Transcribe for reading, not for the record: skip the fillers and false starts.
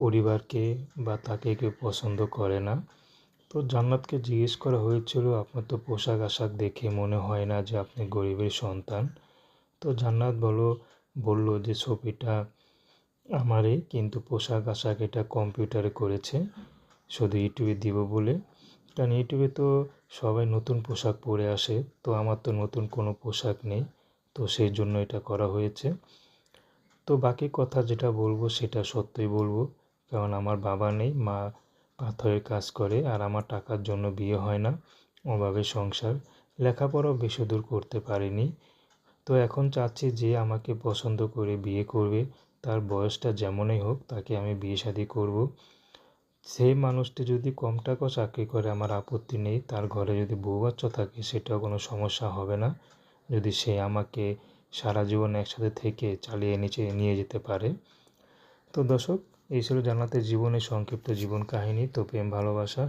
পরিবারকে বা তাকে কেউ পছন্দ করে না। তো জান্নাতকে জিজ্ঞেস করা হয়েছিল, আপনার তো পোশাক আশাক দেখে মনে হয় না যে আপনি গরিবের সন্তান। তো জান্নাত বলল যে ছবিটা আমারই, কিন্তু পোশাক আশাক এটা কম্পিউটারে করেছে, শুধু ইউটিউবে দিব বলে। কারণ ইউটিউবে তো সবাই নতুন পোশাক পরে আসে, তো আমার তো নতুন কোনো পোশাক নেই, তো সেই জন্য এটা করা হয়েছে। তো বাকি কথা যেটা বলবো সেটা সত্যই বলবো, কারণ আমার বাবা নেই, মা পাথরের কাজ করে, আর আমার টাকার জন্য বিয়ে হয় না, অভাবে সংসার, লেখাপড়াও বেশি দূর করতে পারিনি। তো এখন চাচ্ছি যে আমাকে পছন্দ করে বিয়ে করবে, তার বয়সটা যেমনই হোক তাকে আমি বিয়ে শাদী করব। সেই মানুষটি যদি কম টাকাও চাকরি করে আমার আপত্তি নেই, তার ঘরে যদি বউ বাচ্চা থাকে সেটাও কোনো সমস্যা হবে না, যদি সে আমাকে সারা জীবন একসাথে থেকে চালিয়ে নিয়ে যেতে পারে। তো দর্শক, এই ছিল জান্নাতের জীবনের সংক্ষিপ্ত জীবন কাহিনী। তো প্রেম ভালোবাসা